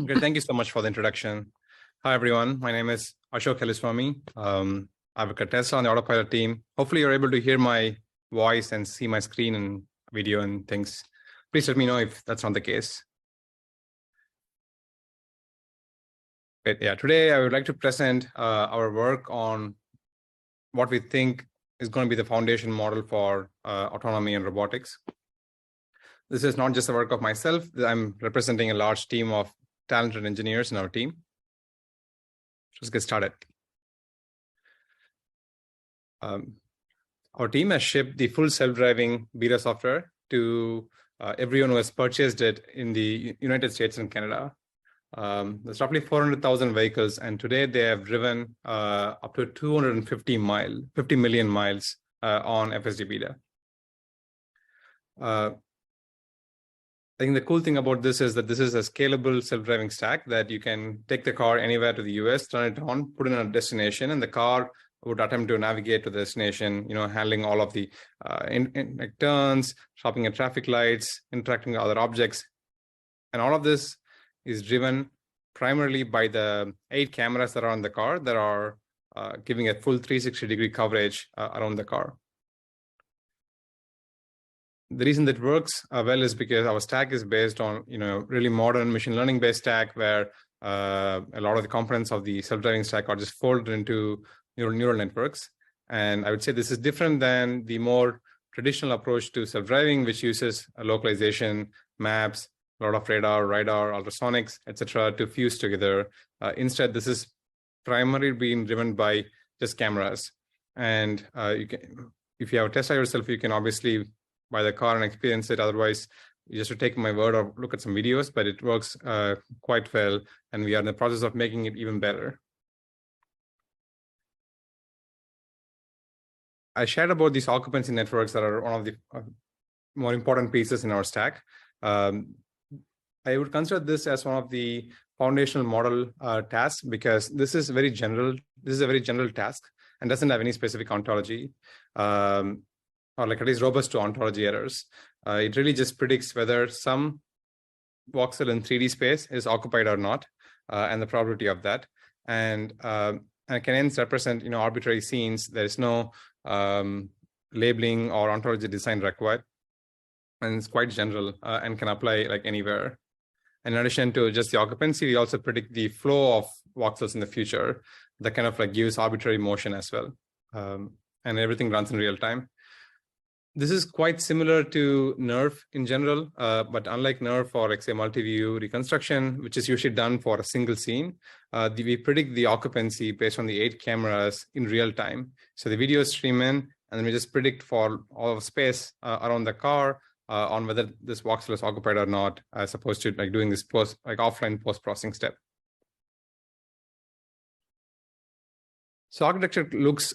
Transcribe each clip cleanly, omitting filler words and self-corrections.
Great. Thank you so much for the introduction. Hi, everyone. My name is Ashok Heliswamy. I work at Tesla on the autopilot team. Hopefully, you're able to hear my voice and see my screen and video and things. Please let me know if that's not the case. Great. Yeah, today I would like to present our work on what we think is going to be the foundation model for autonomy and robotics. This is not just the work of myself. I'm representing a large team of talented engineers in our team. Let's get started. Our team has shipped the full self-driving beta software to everyone who has purchased it in the United States and Canada. There's roughly 400,000 vehicles, and today they have driven up to 50 million miles on FSD beta. I think the cool thing about this is that this is a scalable self-driving stack that you can take the car anywhere to the US, turn it on, put it in a destination, and the car would attempt to navigate to the destination, handling all of the like turns, stopping at traffic lights, interacting with other objects. And all of this is driven primarily by the 8 cameras that are on the car that are giving a full 360-degree coverage around the car. The reason that works well is because our stack is based on really modern machine learning based stack where a lot of the components of the self-driving stack are just folded into neural networks. And I would say this is different than the more traditional approach to self-driving, which uses a localization, maps, a lot of radar, ultrasonics, etc., to fuse together. Instead, this is primarily being driven by just cameras. And if you have a Tesla yourself, you can obviously buy the car and experience it. Otherwise, you just have to take my word or look at some videos, but it works quite well. And we are in the process of making it even better. I shared about these occupancy networks that are one of the more important pieces in our stack. I would consider this as one of the foundational model tasks because this is very general. This is a very general task and doesn't have any specific ontology. Or like at least robust to ontology errors. It really just predicts whether some voxel in 3D space is occupied or not, and the probability of that. And can hence represent arbitrary scenes. There is no labeling or ontology design required, and it's quite general and can apply like anywhere. And in addition to just the occupancy, we also predict the flow of voxels in the future that kind of like gives arbitrary motion as well, and everything runs in real time. This is quite similar to NERF in general, but unlike NERF or like say multi-view reconstruction, which is usually done for a single scene, we predict the occupancy based on the 8 cameras in real time. So the videos stream in, and then we just predict for all of space around the car on whether this voxel is occupied or not, as opposed to like doing this offline post-processing step. So architecture looks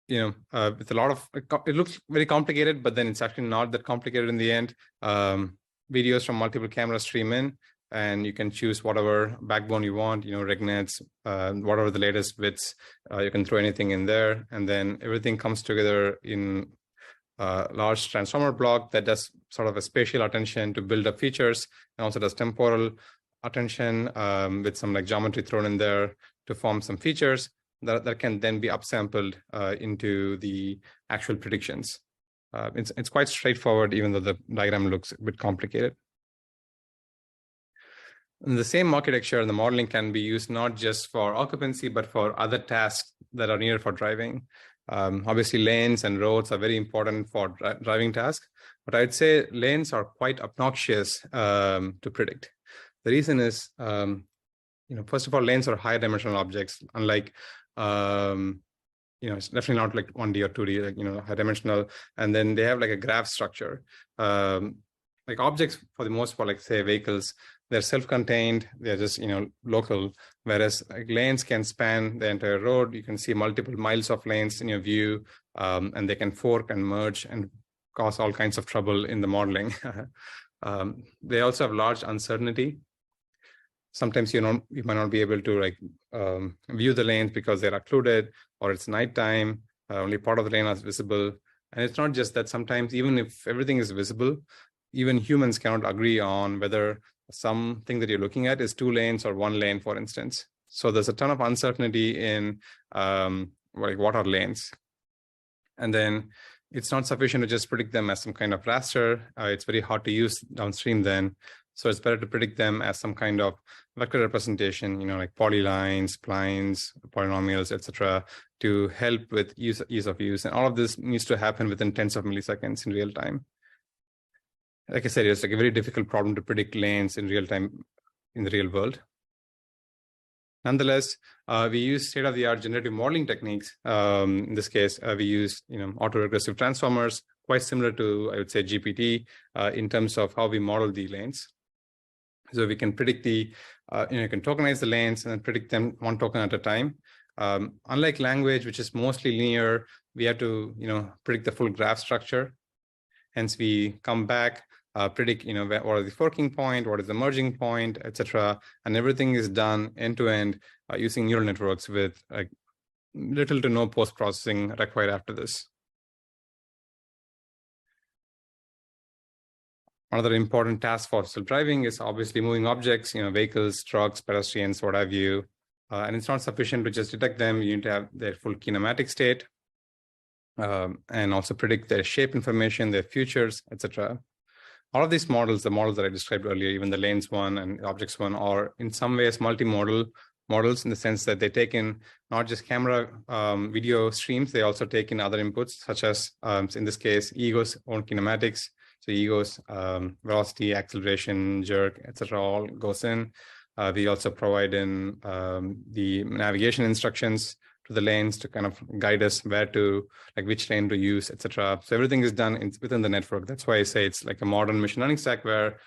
with a lot of, it looks very complicated, but then it's actually not that complicated in the end. Videos from multiple cameras stream in, and you can choose whatever backbone you want, RegNets, whatever the latest bits, you can throw anything in there. And then everything comes together in a large transformer block that does sort of a spatial attention to build up features, and also does temporal attention with some like geometry thrown in there to form some features that can then be upsampled into the actual predictions. It's quite straightforward, even though the diagram looks a bit complicated. And the same architecture and the modeling can be used not just for occupancy, but for other tasks that are needed for driving. Obviously, lanes and roads are very important for driving tasks, but I'd say lanes are quite obnoxious to predict. The reason is, first of all, lanes are higher dimensional objects, unlike it's definitely not like 1D or 2D, like, high dimensional. And then they have like a graph structure. Like objects, for the most part, like say vehicles, they're self-contained, they're just, local. Whereas like lanes can span the entire road. You can see multiple miles of lanes in your view, and they can fork and merge and cause all kinds of trouble in the modeling. They also have large uncertainty. Sometimes you might not be able to like view the lanes because they're occluded, or it's nighttime, only part of the lane is visible. And it's not just that. Sometimes even if everything is visible, even humans cannot agree on whether something that you're looking at is 2 lanes or 1 lane, for instance. So there's a ton of uncertainty in like what are lanes. And then it's not sufficient to just predict them as some kind of raster. It's very hard to use downstream then. So it's better to predict them as some kind of vector representation, like polylines, splines, polynomials, etc., to help with ease of use. And all of this needs to happen within tens of milliseconds in real time. Like I said, it's like a very difficult problem to predict lanes in real time in the real world. Nonetheless, we use state-of-the-art generative modeling techniques. In this case, we use autoregressive transformers, quite similar to, I would say, GPT, in terms of how we model the lanes. So we can predict you can tokenize the lanes and then predict them 1 token at a time. Unlike language, which is mostly linear, we have to predict the full graph structure. Hence, we come back, predict what is the forking point, what is the merging point, etc., and everything is done end to end using neural networks with little to no post processing required after this. Another important task for self-driving is obviously moving objects, vehicles, trucks, pedestrians, what have you. And it's not sufficient to just detect them. You need to have their full kinematic state, and also predict their shape information, their futures, etc. All of these models, the models that I described earlier, even the lanes one and objects one, are in some ways multimodal models in the sense that they take in not just camera video streams, they also take in other inputs, such as, in this case, ego's own kinematics. So ego's velocity, acceleration, jerk, etc., all goes in. We also provide in the navigation instructions to the lanes to kind of guide us where to, which lane to use, etc. So everything is done within the network. That's why I say it's like a modern machine learning stack where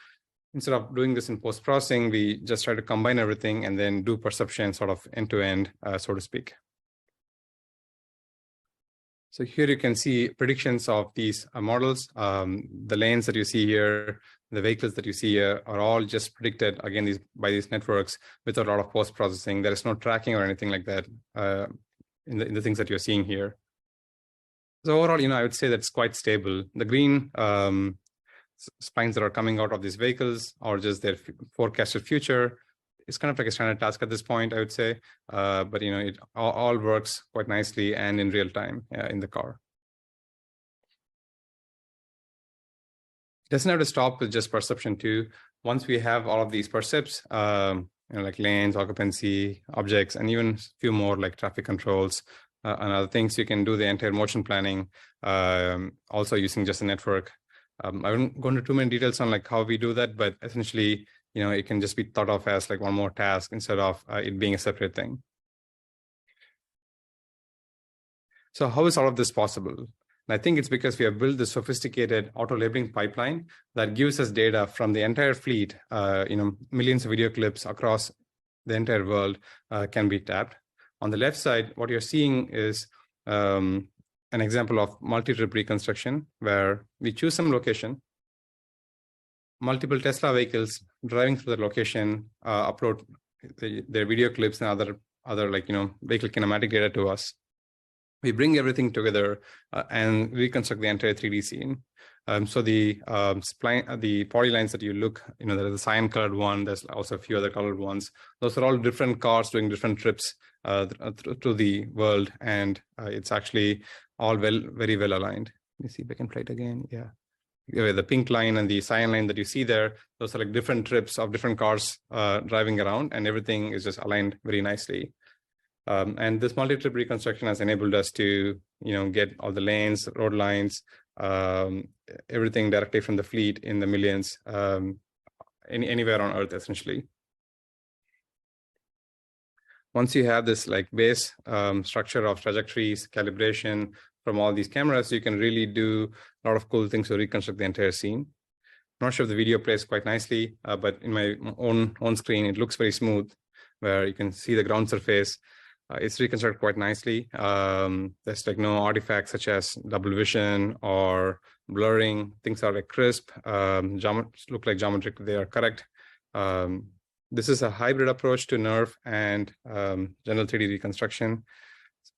instead of doing this in post-processing, we just try to combine everything and then do perception sort of end-to-end, so to speak. So here you can see predictions of these models. The lanes that you see here, the vehicles that you see here are all just predicted, again, by these networks without a lot of post-processing. There is no tracking or anything like that in the things that you're seeing here. So overall, I would say that's quite stable. The green spines that are coming out of these vehicles or just their forecasted future, it's kind of like a standard task at this point, I would say. But it all works quite nicely and in real time in the car. It doesn't have to stop with just perception too. Once we have all of these percepts, like lanes, occupancy, objects, and even a few more like traffic controls and other things, you can do the entire motion planning also using just a network. I won't go into too many details on how we do that, but essentially, it can just be thought of as one more task instead of it being a separate thing. So how is all of this possible? And I think it's because we have built this sophisticated auto labeling pipeline that gives us data from the entire fleet. Millions of video clips across the entire world can be tapped. On the left side, what you're seeing is an example of multi-trip reconstruction where we choose some location, multiple Tesla vehicles driving through the location, upload their video clips and other vehicle kinematic data to us. We bring everything together and reconstruct the entire 3D scene. So the polylines that you look, there's a cyan colored one. There's also a few other colored ones. Those are all different cars doing different trips through the world, and it's actually all very well aligned. Let me see if I can play it again. Yeah. The pink line and the cyan line that you see there, those are different trips of different cars driving around, and everything is just aligned very nicely. And this multi-trip reconstruction has enabled us to, get all the lanes, road lines, everything directly from the fleet in the millions, anywhere on Earth, essentially. Once you have this base structure of trajectories, calibration from all these cameras, you can really do a lot of cool things to reconstruct the entire scene. I'm not sure if the video plays quite nicely, but in my own screen, it looks very smooth, where you can see the ground surface. It's reconstructed quite nicely. There's no artifacts such as double vision or blurring. Things are crisp, look like geometric, they are correct. This is a hybrid approach to NERV and general 3D reconstruction.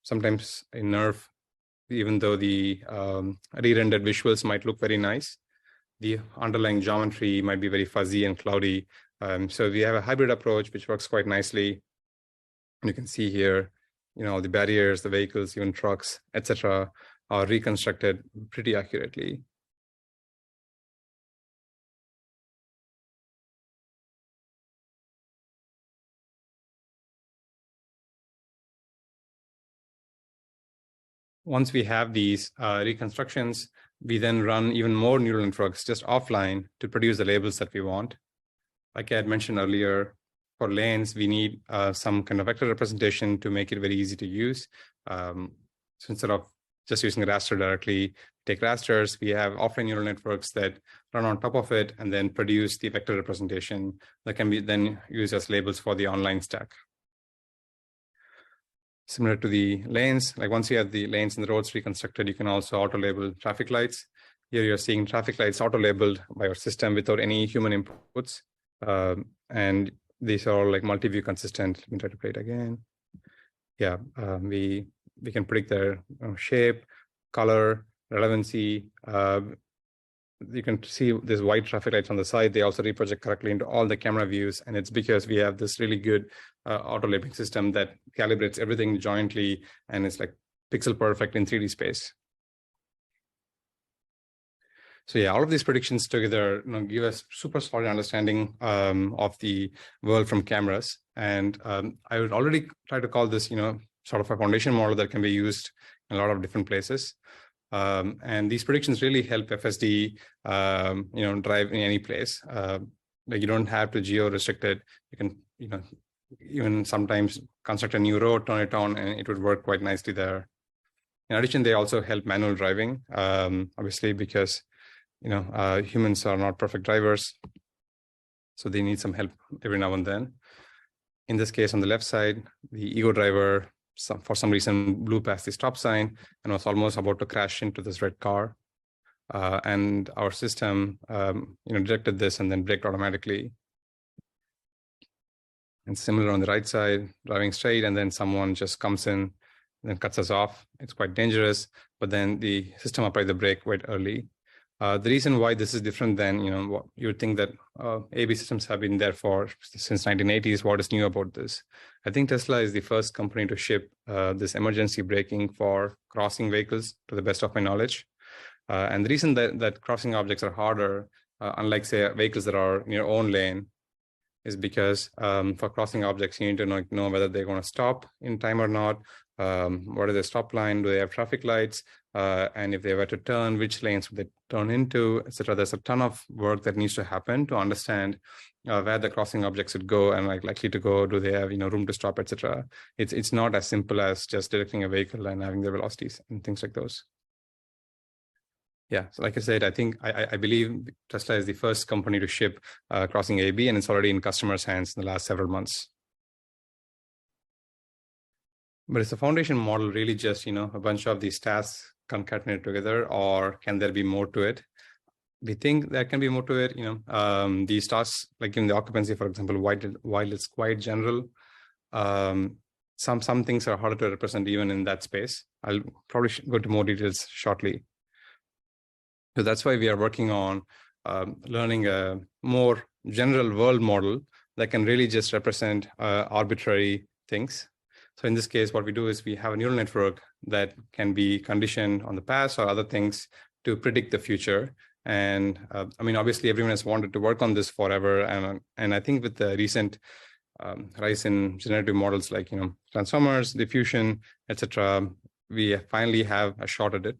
Sometimes in NERV, even though the re-rendered visuals might look very nice, the underlying geometry might be very fuzzy and cloudy. So we have a hybrid approach, which works quite nicely. And you can see here, the barriers, the vehicles, even trucks, etc., are reconstructed pretty accurately. Once we have these reconstructions, we then run even more neural networks just offline to produce the labels that we want. Like I had mentioned earlier, for lanes, we need some kind of vector representation to make it very easy to use. So instead of just using a raster directly, take rasters, we have offline neural networks that run on top of it and then produce the vector representation that can be then used as labels for the online stack. Similar to the lanes, like once you have the lanes and the roads reconstructed, you can also auto-label traffic lights. Here you're seeing traffic lights auto-labeled by your system without any human inputs. And these are all like multi-view consistent. Let me try to play it again. Yeah, we can predict their shape, color, relevancy. You can see this white traffic lights on the side. They also reproject correctly into all the camera views. And it's because we have this really good auto-labeling system that calibrates everything jointly and it's like pixel perfect in 3D space. So yeah, all of these predictions together give us super solid understanding of the world from cameras. And I would already try to call this, sort of a foundation model that can be used in a lot of different places. And these predictions really help FSD, drive in any place. Like you don't have to geo-restrict it. You can, even sometimes construct a new road, turn it on, and it would work quite nicely there. In addition, they also help manual driving, obviously, because humans are not perfect drivers, so they need some help every now and then. In this case, on the left side, the ego driver, for some reason, blew past the stop sign and was almost about to crash into this red car. And our system, detected this and then braked automatically. And similar on the right side, driving straight, and then someone just comes in and then cuts us off. It's quite dangerous, but then the system applied the brake quite early. The reason why this is different than what you would think that AV systems have been there for since 1980s. What is new about this? I think Tesla is the first company to ship this emergency braking for crossing vehicles, to the best of my knowledge. And the reason that crossing objects are harder, unlike say vehicles that are in your own lane, is because for crossing objects, you need to know whether they're going to stop in time or not. What is the stop line? Do they have traffic lights? And if they were to turn, which lanes would they turn into, etc. There's a ton of work that needs to happen to understand where the crossing objects would go and likely to go. Do they have room to stop, etc. It's not as simple as just directing a vehicle and having the velocities and things like those. Yeah, so like I said, I believe Tesla is the first company to ship crossing AB, and it's already in customers' hands in the last several months. But is the foundation model really just a bunch of these tasks concatenated together, or can there be more to it? We think there can be more to it. These tasks, like in the occupancy, for example, while it's quite general, some things are harder to represent even in that space. I'll probably go to more details shortly. So that's why we are working on learning a more general world model that can really just represent arbitrary things. So in this case, what we do is we have a neural network that can be conditioned on the past or other things to predict the future. And obviously, everyone has wanted to work on this forever. And I think with the recent rise in generative models like transformers, diffusion, etc., we finally have a shot at it.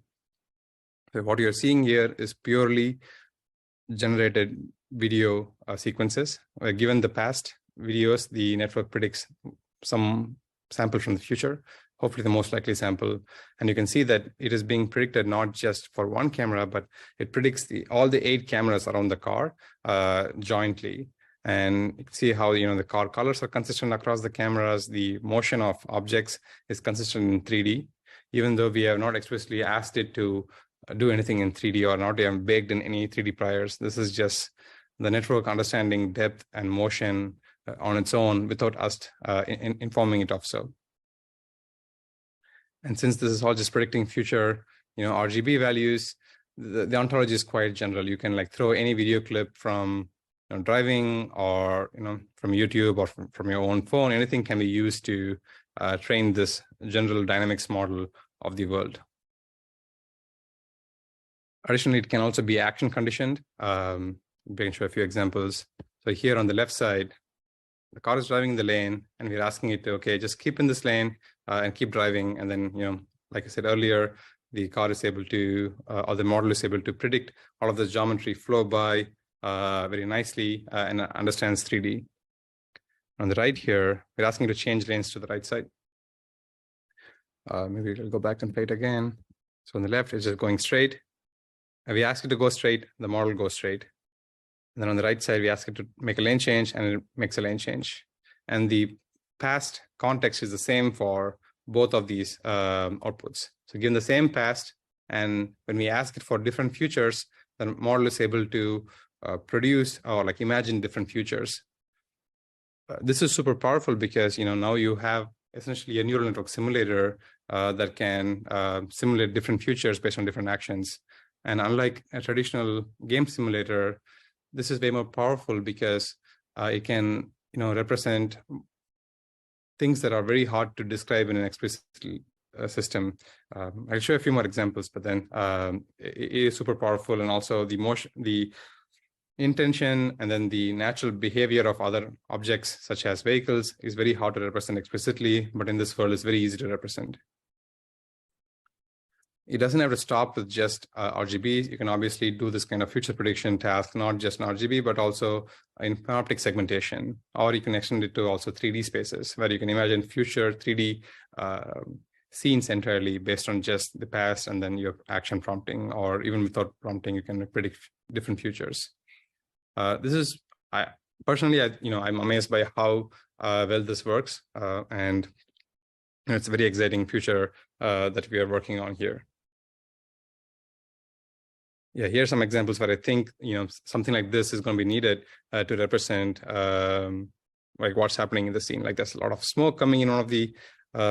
So what you're seeing here is purely generated video sequences. Given the past videos, the network predicts some sample from the future, hopefully the most likely sample. And you can see that it is being predicted not just for one camera, but it predicts all the 8 cameras around the car jointly. And you can see how the car colors are consistent across the cameras. The motion of objects is consistent in 3D, even though we have not explicitly asked it to do anything in 3D or not even baked in any 3D priors. This is just the network understanding depth and motion on its own without us informing it of so. And since this is all just predicting future, RGB values, the ontology is quite general. You can throw any video clip from driving, or from YouTube or from your own phone. Anything can be used to train this general dynamics model of the world. Additionally, it can also be action conditioned. We can show a few examples. So here on the left side, the car is driving in the lane, and we're asking it to, okay, just keep in this lane and keep driving. And then, like I said earlier, the car is able to, or the model is able to predict all of the geometry flow by very nicely and understands 3D. On the right here, we're asking it to change lanes to the right side. Maybe it'll go back and play it again. So on the left, it's just going straight. And we ask it to go straight, the model goes straight. And then on the right side, we ask it to make a lane change, and it makes a lane change. And the past context is the same for both of these outputs. So given the same past, and when we ask it for different futures, the model is able to produce or like imagine different futures. This is super powerful because now you have essentially a neural network simulator that can simulate different futures based on different actions. And unlike a traditional game simulator, this is way more powerful because it can represent things that are very hard to describe in an explicit system. I'll show a few more examples, but then it is super powerful. And also the intention and then the natural behavior of other objects, such as vehicles, is very hard to represent explicitly, but in this world, it's very easy to represent. It doesn't have to stop with just RGB. You can obviously do this kind of future prediction task, not just in RGB, but also in panoptic segmentation, or you can extend it to also 3D spaces, where you can imagine future 3D scenes entirely based on just the past, and then your action prompting, or even without prompting, you can predict different futures. Personally, I'm amazed by how well this works, and it's a very exciting future that we are working on here. Yeah, here's some examples where I think something like this is going to be needed to represent like what's happening in the scene. Like there's a lot of smoke coming in one of the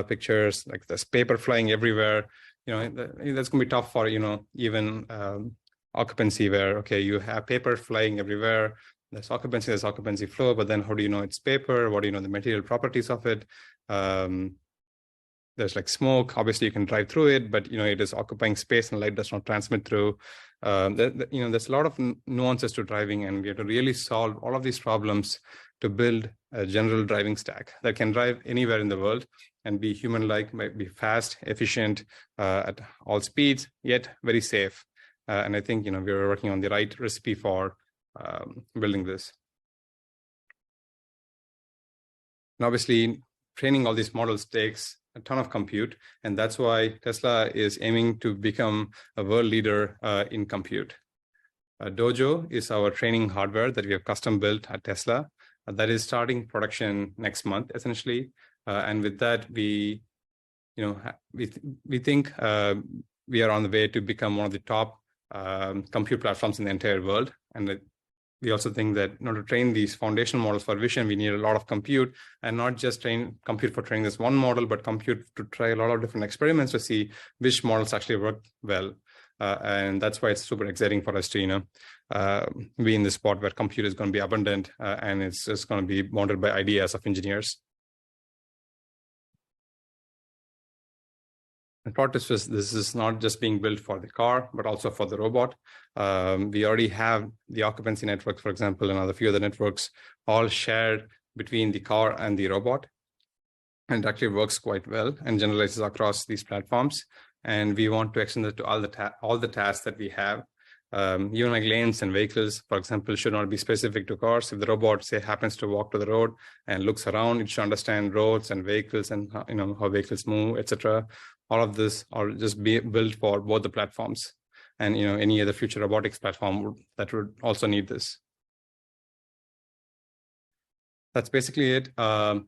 pictures. Like there's paper flying everywhere. That's going to be tough for even occupancy, where you have paper flying everywhere. There's occupancy flow, but then how do you know it's paper? What do you know the material properties of it? There's like smoke. Obviously, you can drive through it, but it is occupying space, and light does not transmit through. There's a lot of nuances to driving, and we have to really solve all of these problems to build a general driving stack that can drive anywhere in the world and be human-like, be fast, efficient at all speeds, yet very safe. And I think we're working on the right recipe for building this. And obviously, training all these models takes a ton of compute, and that's why Tesla is aiming to become a world leader in compute. Dojo is our training hardware that we have custom built at Tesla that is starting production next month, essentially. And with that, we think we are on the way to become one of the top compute platforms in the entire world. And we also think that to train these foundational models for vision, we need a lot of compute, and not just compute for training this one model, but compute to try a lot of different experiments to see which models actually work well. And that's why it's super exciting for us to be in this spot where compute is going to be abundant, and it's just going to be bounded by ideas of engineers. And plot twist is this is not just being built for the car, but also for the robot. We already have the occupancy network, for example, and a few other networks all shared between the car and the robot. And it actually works quite well and generalizes across these platforms. And we want to extend it to all the tasks that we have. Even like lanes and vehicles, for example, should not be specific to cars. If the robot, say, happens to walk to the road and looks around, it should understand roads and vehicles and how vehicles move, etc. All of this are just be built for both the platforms, and any other future robotics platform that would also need this. That's basically it. To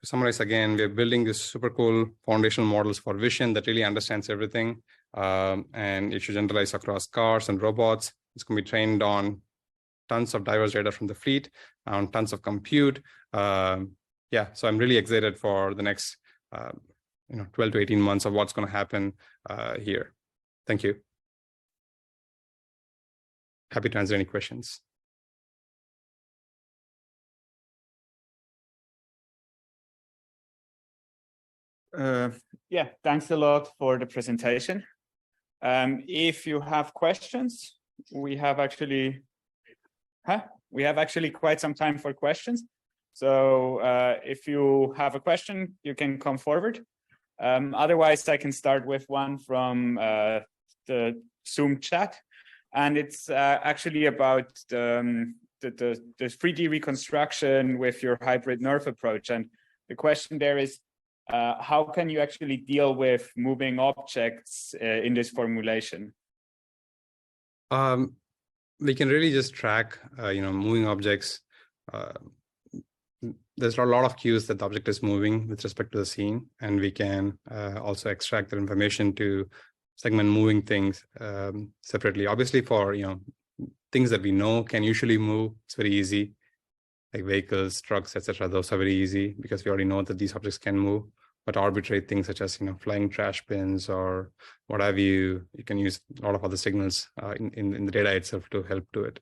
summarize again, we're building this super cool foundational models for vision that really understands everything, and it should generalize across cars and robots. It's going to be trained on tons of diverse data from the fleet, on tons of compute. Yeah, so I'm really excited for the next 12 to 18 months of what's going to happen here. Thank you. Happy to answer any questions. Yeah, thanks a lot for the presentation. If you have questions, we have actually quite some time for questions. So if you have a question, you can come forward. Otherwise, I can start with one from the Zoom chat, and it's actually about the 3D reconstruction with your hybrid nerve approach. And the question there is, how can you actually deal with moving objects in this formulation? We can really just track, moving objects. There's a lot of cues that the object is moving with respect to the scene, and we can also extract that information to segment moving things separately. Obviously, for things that we know can usually move, it's very easy, like vehicles, trucks, etc. Those are very easy because we already know that these objects can move. But arbitrary things such as flying trash bins or what have you, you can use a lot of other signals in the data itself to help do it.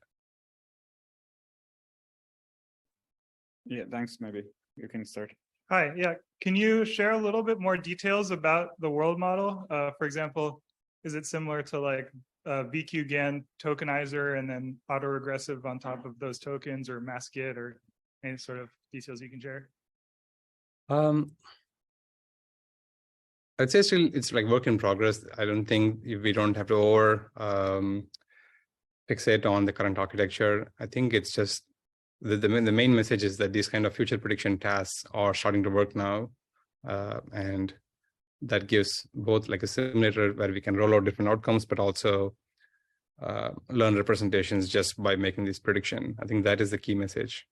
Yeah, thanks. Maybe you can start. Hi, yeah. Can you share a little bit more details about the world model? For example, is it similar to like VQ-GAN tokenizer and then autoregressive on top of those tokens, or mask-it, or any sort of details you can share? I'd say still it's like work in progress. I don't think we don't have to fixate on the current architecture. I think it's just the main message is that these kind of future prediction tasks are starting to work now. And that gives both like a simulator where we can roll out different outcomes, but also learn representations just by making this prediction. I think that is the key message.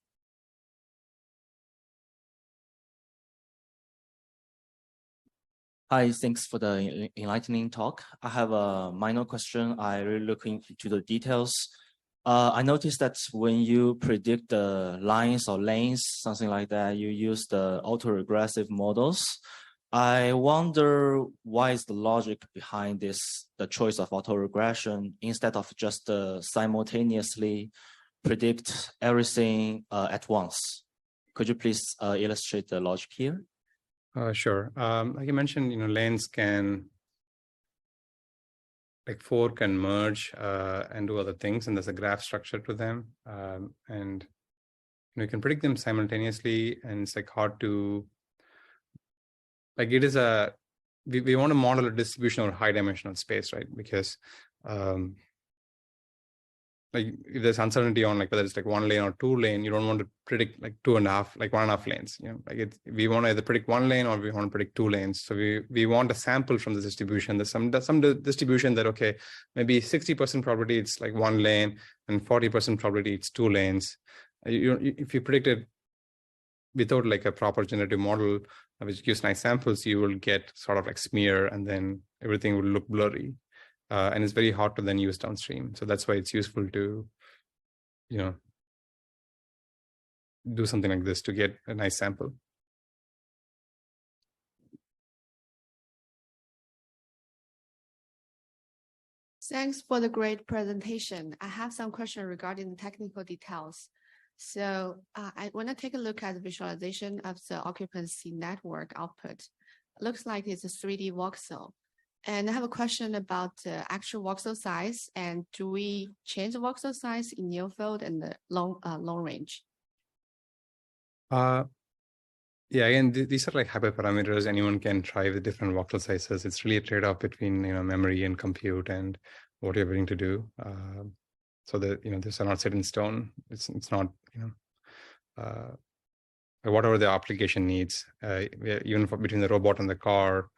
Hi, thanks for the enlightening talk. I have a minor question. I really look into the details. I noticed that when you predict the lines or lanes, something like that, you use the autoregressive models. I wonder why is the logic behind this, the choice of autoregression instead of just simultaneously predict everything at once? Could you please illustrate the logic here? Sure. Like you mentioned, lanes can fork and merge and do other things, and there's a graph structure to them. And you can predict them simultaneously, and it's hard to it is we want to model a distribution or high dimensional space, right? Because if there's uncertainty on whether it's 1 lane or 2 lane, you don't want to predict 1.5 lanes. We want to either predict 1 lane or we want to predict 2 lanes. So we want a sample from the distribution. There's some distribution that okay, maybe 60% probability it's 1 lane and 40% probability it's 2 lanes. If you predict it without a proper generative model which gives nice samples, you will get sort of smear, and then everything will look blurry. And it's very hard to then use downstream. So that's why it's useful to, do something like this to get a nice sample. Thanks for the great presentation. I have some questions regarding the technical details. So I want to take a look at the visualization of the occupancy network output. Looks like it's a 3D voxel. And I have a question about the actual voxel size, and do we change the voxel size in near field and the long range? Yeah, again, these are hyperparameters. Anyone can try the different voxel sizes. It's really a trade-off between memory and compute and what you're willing to do. So that these are not set in stone. It's not whatever the application needs. Even between the robot and the car.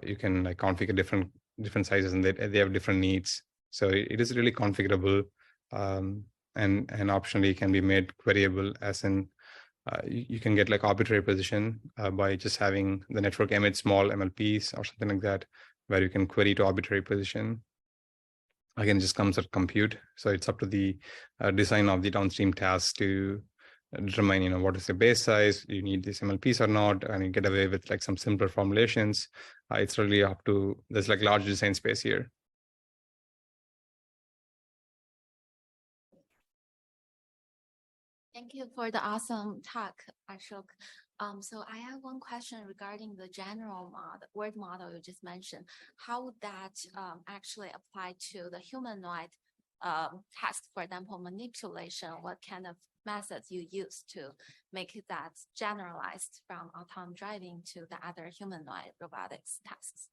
You can configure different sizes, and they have different needs. So it is really configurable, and optionally can be made queryable, as in you can get arbitrary position by just having the network emit small MLPs or something like that, where you can query to arbitrary position. Again, it just comes at compute. So it's up to the design of the downstream task to determine, what is the base size, you need these MLPs or not, and you get away with some simpler formulations. It's really up to, there's large design space here. Thank you for the awesome talk, Ashok. So I have one question regarding the general word model you just mentioned. How would that actually apply to the humanoid task, for example, manipulation? What kind of methods you use to make that generalized from autonomous driving to the other humanoid robotics tasks?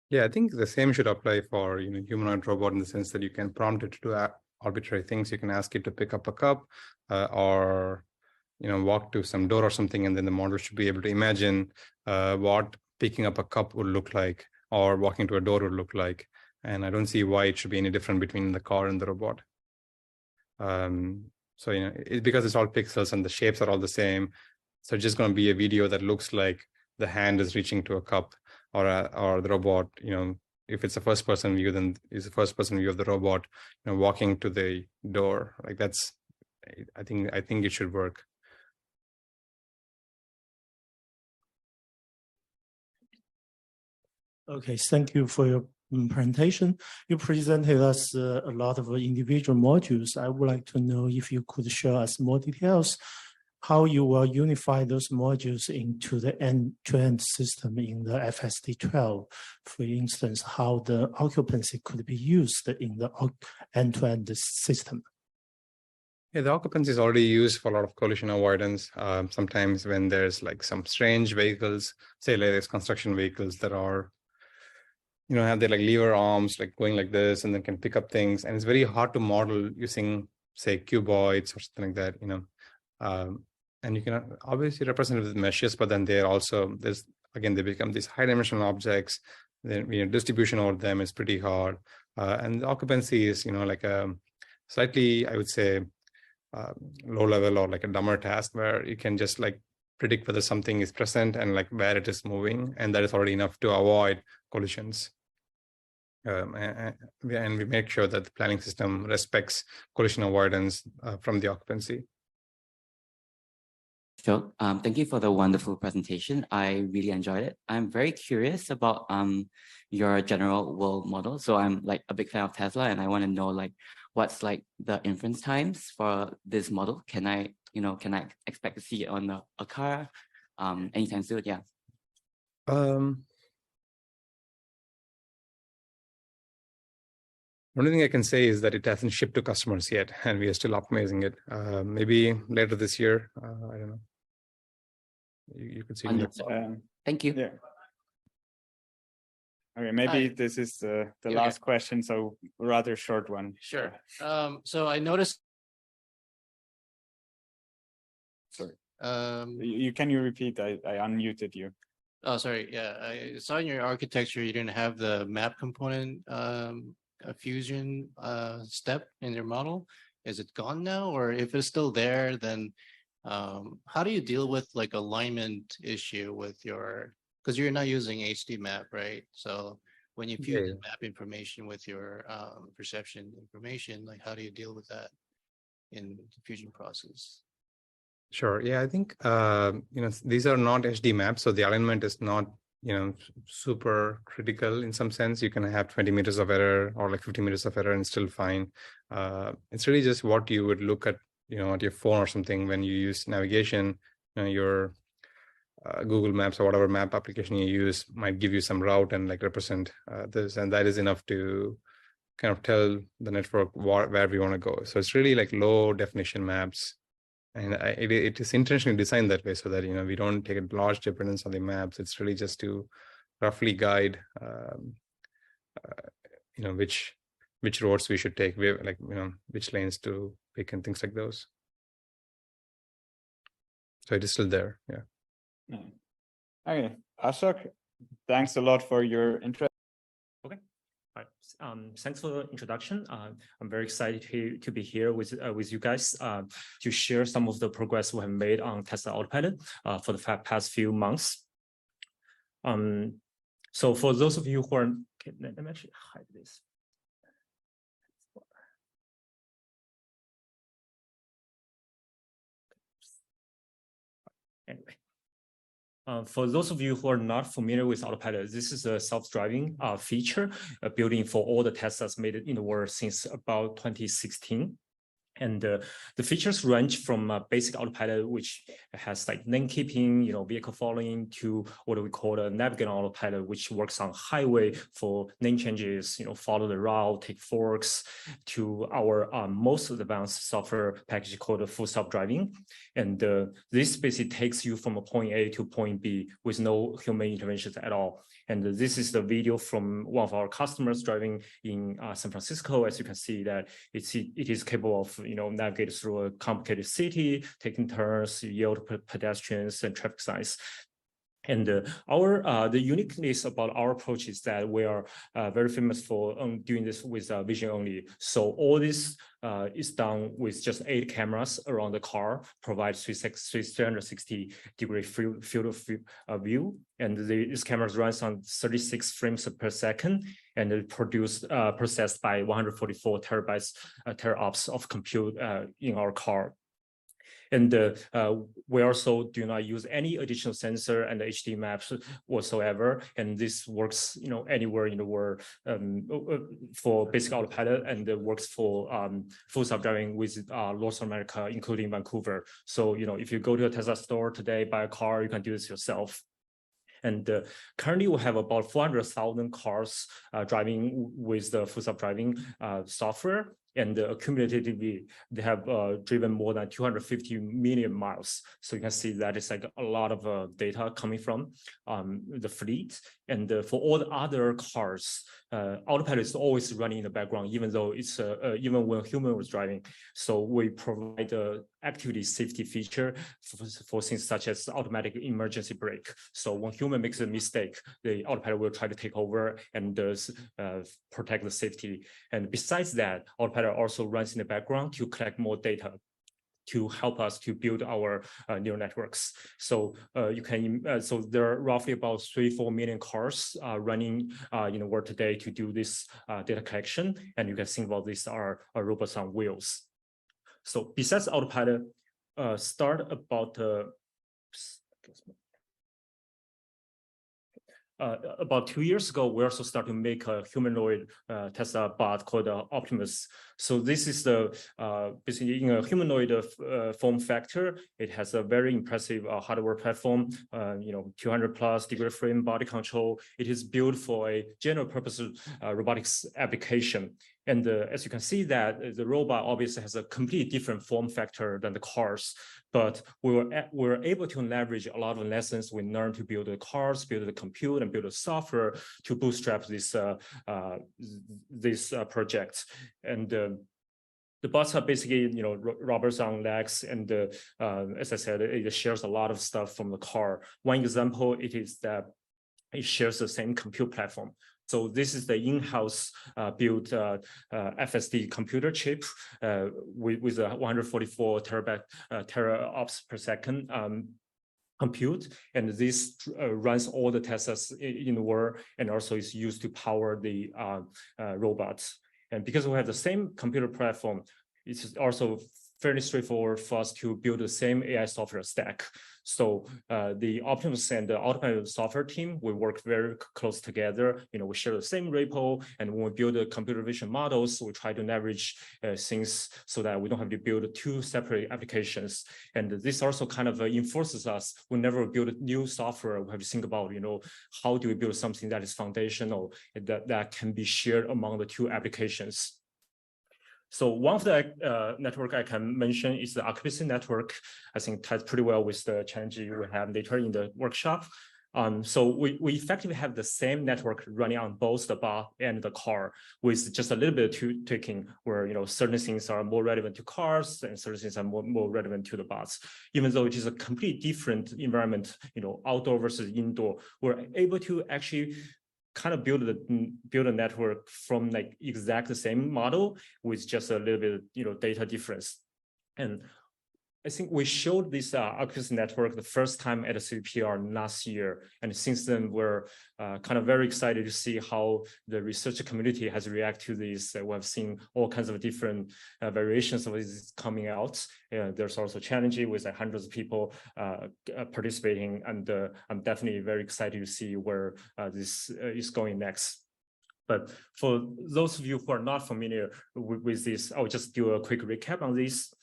Yeah, I think the same should apply for humanoid robot in the sense that you can prompt it to do arbitrary things. You can ask it to pick up a cup or walk to some door or something, and then the model should be able to imagine what picking up a cup would look like or walking to a door would look like. And I don't see why it should be any different between the car and the robot. So because it's all pixels and the shapes are all the same, so it's just going to be a video that looks like the hand is reaching to a cup, or the robot. If it's a first-person view, then it's a first-person view of the robot, walking to the door. Like that's, I think it should work. Okay, thank you for your presentation. You presented us a lot of individual modules. I would like to know if you could share us more details, how you will unify those modules into the end-to-end system in the FSD12. For instance, how the occupancy could be used in the end-to-end system. Yeah, the occupancy is already used for a lot of collision avoidance. Sometimes when there's like some strange vehicles, say like there's construction vehicles that are have their like lever arms like going like this and then can pick up things, and it's very hard to model using say cuboids or something like that, and you can obviously represent it with meshes, but then they become these high dimensional objects. Then distribution over them is pretty hard, and the occupancy is like a slightly, I would say, low level or like a dumber task where you can just like predict whether something is present and like where it is moving, and that is already enough to avoid collisions. And we make sure that the planning system respects collision avoidance from the occupancy. Sure. Thank you for the wonderful presentation. I really enjoyed it. I'm very curious about your general world model. So I'm like a big fan of Tesla, and I want to know like what's like the inference times for this model. Can I expect to see it on a car anytime soon? Yeah. Only thing I can say is that it hasn't shipped to customers yet, and we are still optimizing it. Maybe later this year. I don't know. You could see. Thank you. Yeah. Okay, maybe this is the last question, so rather short one. Sure. So I noticed. Sorry. Can you repeat? I unmuted you. Oh, sorry. Yeah, I saw in your architecture you didn't have the map component fusion step in your model. Is it gone now, or if it's still there, then how do you deal with like alignment issue with your, because you're not using HD map, right? So when you fuse map information with your perception information, like how do you deal with that in the fusion process? Sure. Yeah, I think these are not HD maps, so the alignment is not super critical in some sense. You can have 20 meters of error or like 50 meters of error and still fine. It's really just what you would look at at your phone or something when you use navigation. Your Google Maps or whatever map application you use might give you some route and like represent this, and that is enough to kind of tell the network where we want to go. So it's really like low definition maps. And it is intentionally designed that way so that we don't take a large dependence on the maps. It's really just to roughly guide which roads we should take, which lanes to pick and things like those. So it is still there. Yeah. Okay, Ashok, thanks a lot for your interest. Okay. Thanks for the introduction. I'm very excited to be here with you guys to share some of the progress we have made on Tesla Autopilot for the past few months. So for those of you who are, okay, let me actually hide this. Anyway. For those of you who are not familiar with autopilot, this is a self-driving feature building for all the Teslas made in the world since about 2016. And the features range from basic autopilot, which has like lane keeping, vehicle following, to what we call a navigator autopilot, which works on highway for lane changes, follow the route, take forks, to our most advanced software package called full self-driving. And this basically takes you from a point A to point B with no human interventions at all. And this is the video from one of our customers driving in San Francisco. As you can see that it is capable of navigate through a complicated city, taking turns, yield pedestrians and traffic signs. And the uniqueness about our approach is that we are very famous for doing this with vision only. So all this is done with just 8 cameras around the car, provides 360-degree field of view. And these cameras runs on 36 frames per second, and it processed by 144 teraops of compute in our car. And we also do not use any additional sensor and HD maps whatsoever. And this works, anywhere in the world for basic autopilot, and it works for full self-driving with North America, including Vancouver. So, if you go to a Tesla store today, buy a car, you can do this yourself. And currently we have about 400,000 cars driving with the full self-driving software. And cumulatively, they have driven more than 250 million miles. So you can see that it's like a lot of data coming from the fleet. And for all the other cars, autopilot is always running in the background, even though it's even when human was driving. So we provide a activity safety feature for things such as automatic emergency brake. So when human makes a mistake, the autopilot will try to take over and protect the safety. And besides that, autopilot also runs in the background to collect more data to help us to build our neural networks. So so there are roughly about 3-4 million cars running in the world today to do this data collection. And you can think about these are robots on wheels. So besides autopilot, about 2 years ago, we also started to make a humanoid Tesla bot called Optimus. So this is the basically in a humanoid form factor. It has a very impressive hardware platform, 200+ degree frame body control. It is built for a general purpose robotics application. And as you can see that the robot obviously has a completely different form factor than the cars, but we were able to leverage a lot of lessons we learned to build the cars, build the compute, and build the software to bootstrap this project. And the bots are basically, rubbers on legs, and as I said, it shares a lot of stuff from the car. One example, it is that it shares the same compute platform. So this is the in-house built FSD computer chip with a 144 teraops per second compute, and this runs all the Teslas in the world, and also is used to power the robots. And because we have the same computer platform, it's also fairly straightforward for us to build the same AI software stack. So the Optimus and the autopilot software team, we work very close together. We share the same repo, and when we build the computer vision models, we try to leverage things so that we don't have to build 2 separate applications. And this also kind of enforces us. Whenever we build new software, we have to think about, how do we build something that is foundational, that can be shared among the 2 applications. So one of the network I can mention is the Occupancy network. I think ties pretty well with the challenge we have later in the workshop. So we effectively have the same network running on both the bot and the car, with just a little bit of tweaking, where certain things are more relevant to cars and certain things are more relevant to the bots. Even though it is a completely different environment, outdoor versus indoor, we're able to actually kind of build a network from like exact the same model with just a little bit data difference. And I think we showed this Occupancy network the first time at a CPR last year, and since then we're kind of very excited to see how the research community has reacted to this. We have seen all kinds of different variations of this coming out. There's also challenging with hundreds of people participating, and I'm definitely very excited to see where this is going next. But for those of you who are not familiar with this, I'll just do a quick recap on this.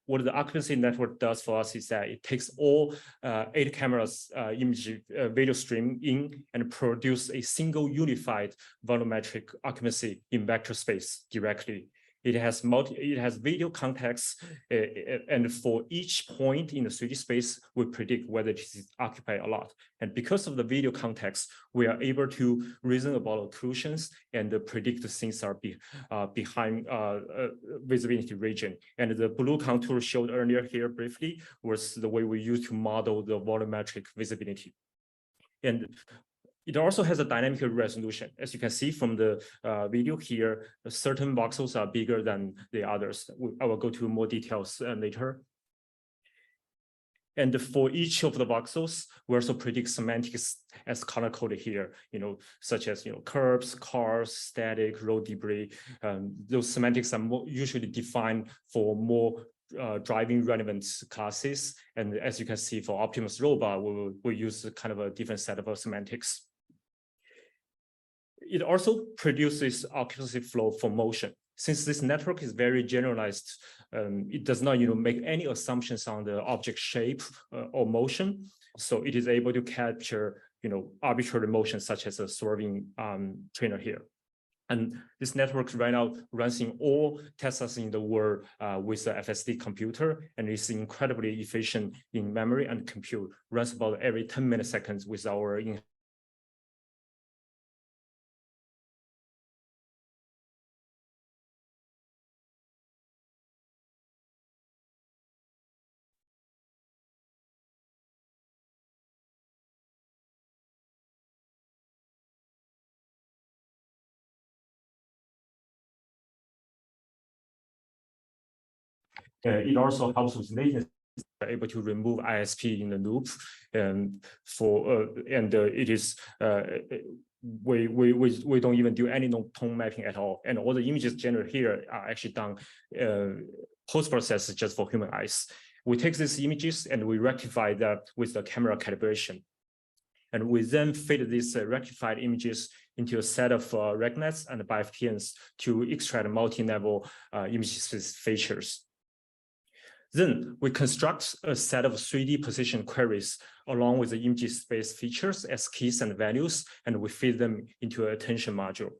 What the occupancy network does for us is that it takes all 8 cameras image video stream in and produce a single unified volumetric occupancy in vector space directly. It has video context, and for each point in the 3D space, we predict whether it is occupied or not. And because of the video context, we are able to reason about occlusions and predict the things are behind visibility region. And the blue contour showed earlier here briefly was the way we use to model the volumetric visibility. And it also has a dynamic resolution. As you can see from the video here, certain voxels are bigger than the others. I will go to more details later. And for each of the voxels, we also predict semantics as color coded here, such as, curbs, cars, static, road debris. Those semantics are usually defined for more driving relevant classes. And as you can see for Optimus robot, we'll use kind of a different set of semantics. It also produces occupancy flow for motion. Since this network is very generalized, it does not make any assumptions on the object shape or motion. So it is able to capture arbitrary motion such as a swerving trainer here. And this network right now runs in all Teslas in the world with the FSD computer, and it's incredibly efficient in memory and compute. Runs about every 10 milliseconds with our it also helps with latency. We're able to remove ISP in the loop, and it is we don't even do any tone mapping at all, and all the images generated here are actually done post-process just for human eyes. We take these images and we rectify that with the camera calibration, and we then feed these rectified images into a set of RegNets and BFTNs to extract multi-level image features. Then we construct a set of 3D position queries along with the image space features as keys and values, and we feed them into an attention module.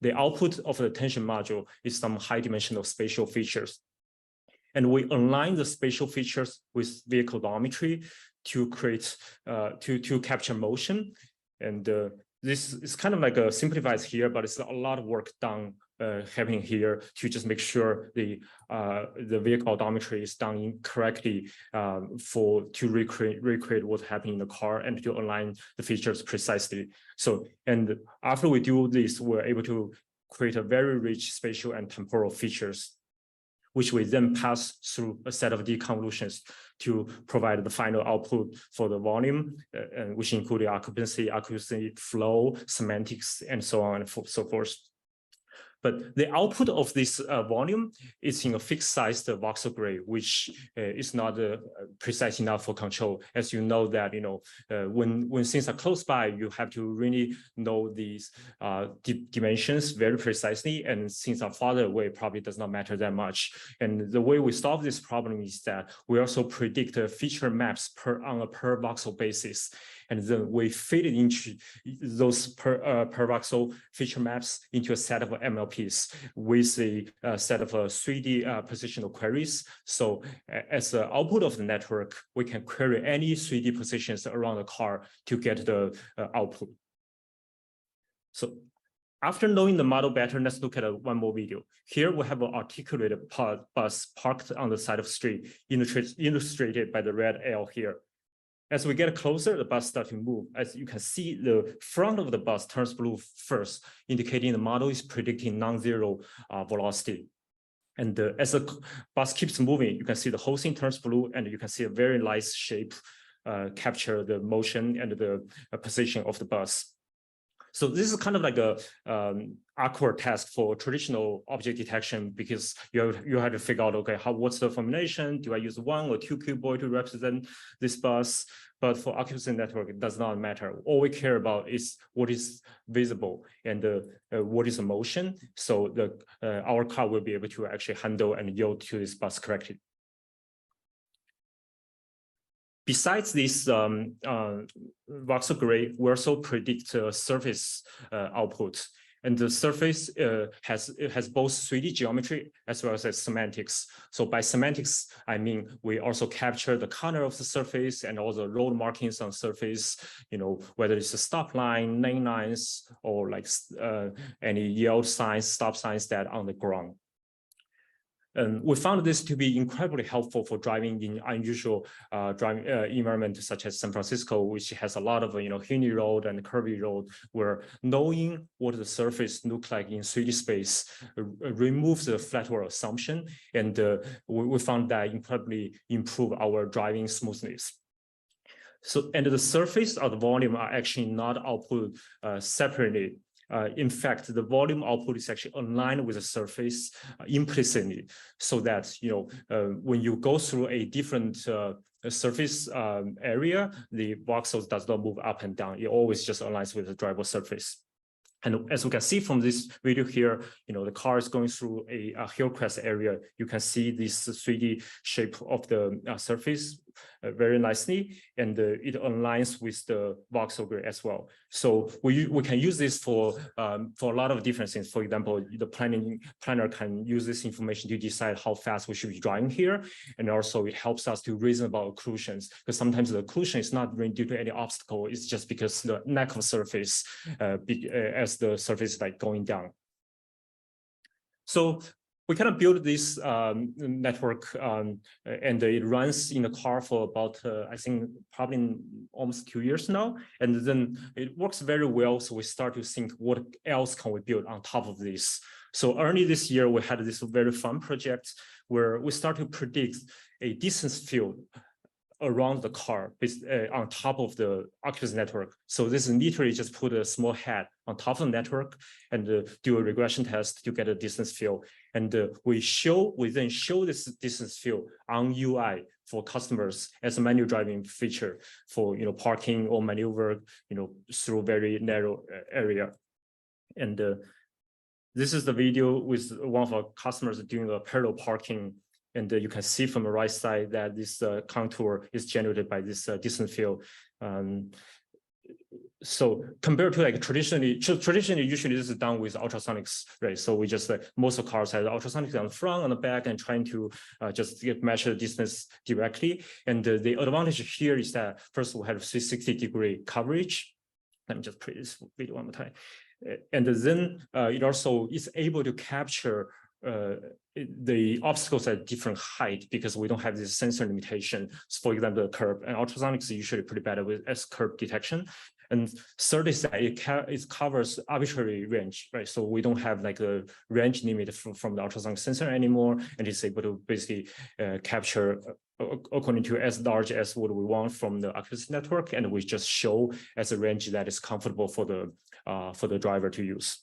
The output of the attention module is some high dimensional spatial features. And we align the spatial features with vehicle odometry to create, to capture motion. And this is kind of like a simplified here, but it's a lot of work done happening here to just make sure the vehicle odometry is done correctly to recreate what's happening in the car and to align the features precisely. So, and after we do this, we're able to create a very rich spatial and temporal features, which we then pass through a set of deconvolutions to provide the final output for the volume, which include the occupancy flow, semantics, and so on and so forth. But the output of this volume is in a fixed sized voxel grid, which is not precise enough for control. As you know that, when things are close by, you have to really know these dimensions very precisely, and things are farther away, probably does not matter that much. And the way we solve this problem is that we also predict feature maps on a per voxel basis. And then we feed it into those per voxel feature maps into a set of MLPs with a set of 3D positional queries. So as the output of the network, we can query any 3D positions around the car to get the output. So after knowing the model better, let's look at one more video. Here we have an articulated bus parked on the side of the street, illustrated by the red L here. As we get closer, the bus starts to move. As you can see, the front of the bus turns blue first, indicating the model is predicting non-zero velocity. And as the bus keeps moving, you can see the whole thing turns blue, and you can see a very nice shape capture the motion and the position of the bus. So this is kind of like a awkward task for traditional object detection, because you have to figure out, okay, what's the formulation? Do I use 1 or 2 cuboid to represent this bus? But for occupancy network, it does not matter. All we care about is what is visible and what is the motion. So our car will be able to actually handle and yield to this bus correctly. Besides this voxel gray, we also predict surface output. And the surface has both 3D geometry as well as semantics. So by semantics, I mean we also capture the color of the surface and all the road markings on surface, whether it's a stop line, lane lines, or like any yield signs, stop signs that are on the ground. And we found this to be incredibly helpful for driving in unusual driving environment such as San Francisco, which has a lot of hilly road and curvy road, where knowing what the surface looks like in 3D space removes the flat world assumption, and we found that incredibly improve our driving smoothness. So, and the surface or the volume are actually not output separately. In fact, the volume output is actually aligned with the surface implicitly, so that when you go through a different surface area, the voxels does not move up and down. It always just aligns with the drivable surface. And as we can see from this video here, the car is going through a hillcrest area. You can see this 3D shape of the surface very nicely, and it aligns with the voxel grid as well. So we can use this for a lot of different things. For example, the planner can use this information to decide how fast we should be driving here, and also it helps us to reason about occlusions, because sometimes the occlusion is not really due to any obstacle; it's just because the lack of surface as the surface is like going down. So we kind of build this network, and it runs in the car for about, I think, probably almost 2 years now. And then it works very well. So we start to think, what else can we build on top of this? So early this year, we had this very fun project where we start to predict a distance field around the car on top of the occupancy network. So this is literally just put a small head on top of the network and do a regression test to get a distance field. And we then show this distance field on UI for customers as a manual driving feature for parking or maneuver through very narrow area. And this is the video with one of our customers doing a parallel parking. And you can see from the right side that this contour is generated by this distance field. So compared to like traditionally, usually this is done with ultrasonics, right? So we just most of cars have ultrasonics on the front, on the back, and trying to just measure the distance directly. And the advantage here is that first we have 360-degree coverage. Let me just play this video one more time. And then it also is able to capture the obstacles at different height, because we don't have this sensor limitation. For example, the curb, and ultrasonics is usually pretty bad with S-curve detection. And third is that it covers arbitrary range, right? So we don't have like a range limit from the ultrasonic sensor anymore, and it's able to basically capture according to as large as what we want from the occupancy network, and we just show as a range that is comfortable for the driver to use.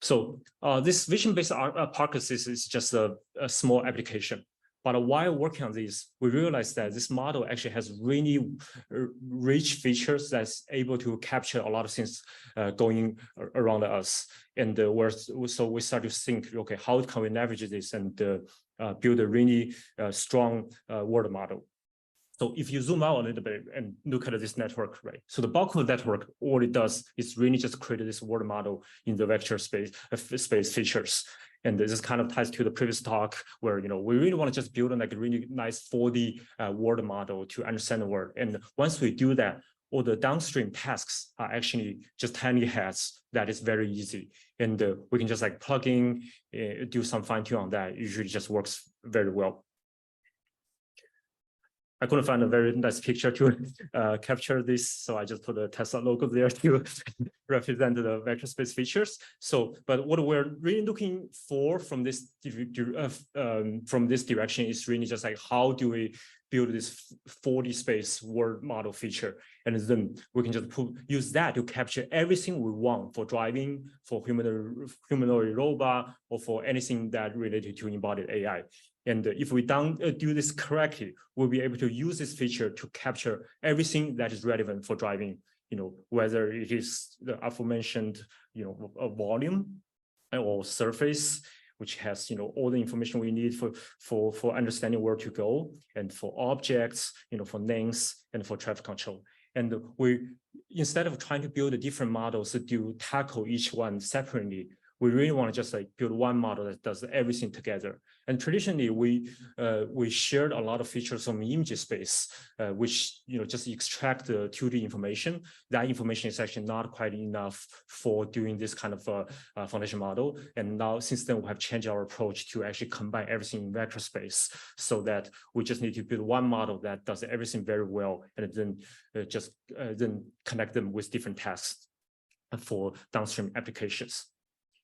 So this vision-based park assist is just a small application. But while working on this, we realized that this model actually has really rich features that's able to capture a lot of things going around us. And so we started to think, okay, how can we navigate this and build a really strong world model? So if you zoom out a little bit and look at this network, right? So the bulk of the network, all it does is really just create this world model in the vector space features. And this kind of ties to the previous talk where, we really want to just build like a really nice 4D world model to understand the world. And once we do that, all the downstream tasks are actually just tiny heads that is very easy. And we can just like plug in, do some fine tune on that. It usually just works very well. I couldn't find a very nice picture to capture this, so I just put a Tesla logo there to represent the vector space features. So, but what we're really looking for from this direction is really just like how do we build this 4D space world model feature. And then we can just use that to capture everything we want for driving, for humanoid robot, or for anything that related to embodied AI. And if we do this correctly, we'll be able to use this feature to capture everything that is relevant for driving, whether it is the aforementioned, a volume or surface, which has, all the information we need for understanding where to go, and for objects, for names, and for traffic control. And instead of trying to build different models to tackle each one separately, we really want to just build one model that does everything together. And traditionally, we shared a lot of features from image space, which just extract the 2D information. That information is actually not quite enough for doing this kind of foundation model. And now, since then, we have changed our approach to actually combine everything in vector space, so that we just need to build one model that does everything very well, and then then connect them with different tasks for downstream applications.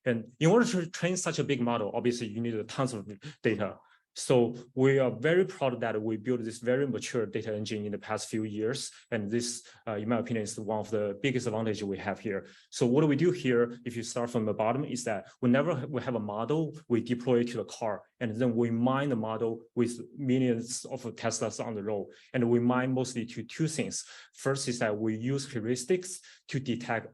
And in order to train such a big model, obviously you need tons of data. So we are very proud that we built this very mature data engine in the past few years. And this, in my opinion, is one of the biggest advantages we have here. So what do we do here, if you start from the bottom, is that whenever we have a model, we deploy it to the car. And then we mine the model with millions of Teslas on the road. And we mine mostly to two things. First is that we use heuristics to detect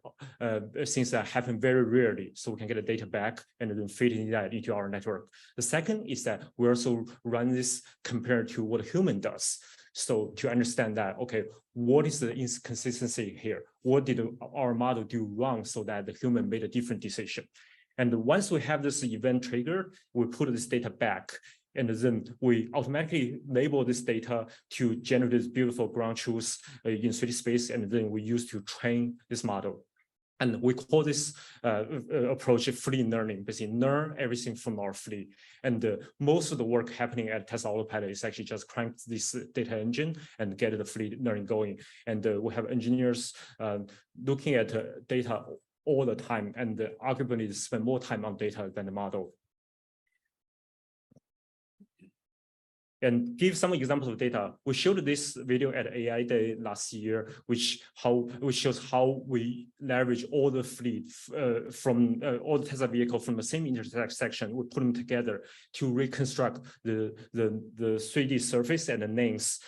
things that happen very rarely, so we can get the data back and then feed that into our network. The second is that we also run this compared to what a human does. So to understand that, okay, what is the inconsistency here? What did our model do wrong so that the human made a different decision? And once we have this event trigger, we put this data back, and then we automatically label this data to generate this beautiful ground truths in 3D space, and then we use to train this model. And we call this approach fleet learning, basically learn everything from our fleet. And most of the work happening at Tesla Autopilot is actually just crank this data engine and get the fleet learning going. And we have engineers looking at data all the time, and arguably spend more time on data than the model. And give some examples of data. We showed this video at AI Day last year, which shows how we leverage all the fleet from all the Tesla vehicles from the same intersection. We put them together to reconstruct the 3D surface and the names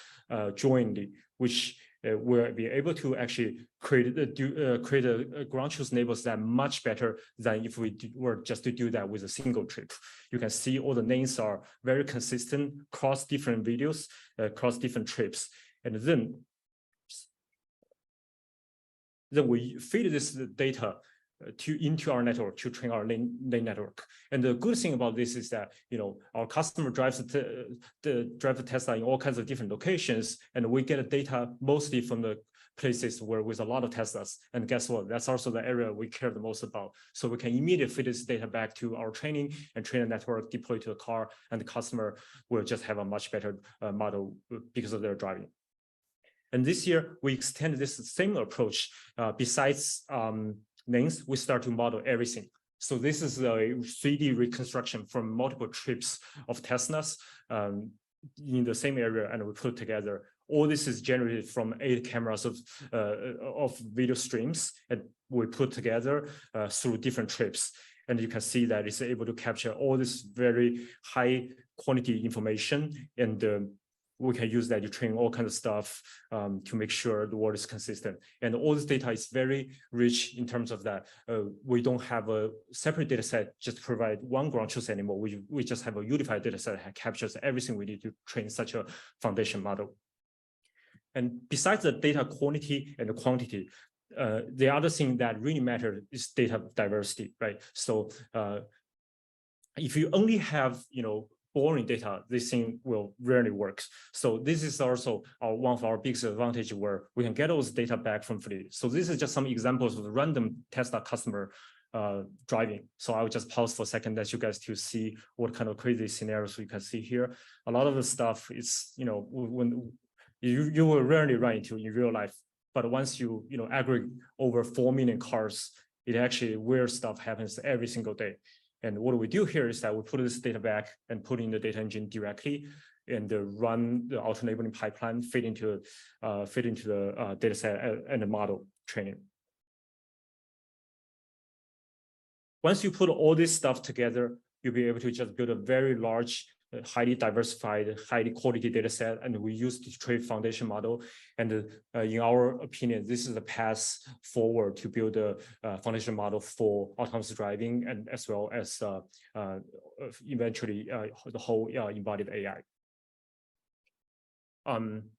jointly, which will be able to actually create a ground truth neighbors that much better than if we were just to do that with a single trip. You can see all the names are very consistent across different videos, across different trips. And then we feed this data into our network to train our lane network. And the good thing about this is that our customer drives the Tesla in all kinds of different locations, and we get data mostly from the places where with a lot of Teslas. And guess what? That's also the area we care the most about. So we can immediately feed this data back to our training and train a network, deploy to the car, and the customer will just have a much better model because of their driving. And this year we extend this same approach. Besides names, we start to model everything. So this is a 3D reconstruction from multiple trips of Teslas in the same area, and we put together. All this is generated from 8 cameras of video streams, and we put together through different trips. And you can see that it's able to capture all this very high quality information, and we can use that to train all kinds of stuff to make sure the world is consistent. And all this data is very rich in terms of that. We don't have a separate data set just to provide one ground truth anymore. We just have a unified data set that captures everything we need to train such a foundation model. And besides the data quality and the quantity, the other thing that really matters is data diversity, right? So if you only have, boring data, this thing will rarely work. So this is also one of our biggest advantages, where we can get those data back from fleet. So this is just some examples of the random Tesla customer driving. So I will just pause for a second, let you guys to see what kind of crazy scenarios we can see here. A lot of the stuff is, when you will rarely run into in real life, but once you aggregate over 4 million cars, it actually weird stuff happens every single day. And what we do here is that we put this data back and put in the data engine directly. and run the auto-enabling pipeline fit into the data set and the model training. Once you put all this stuff together, you'll be able to just build a very large, highly diversified, highly quality data set, and we use the trade foundation model. And in our opinion, this is the path forward to build a foundation model for autonomous driving, and as well as eventually the whole embodied AI.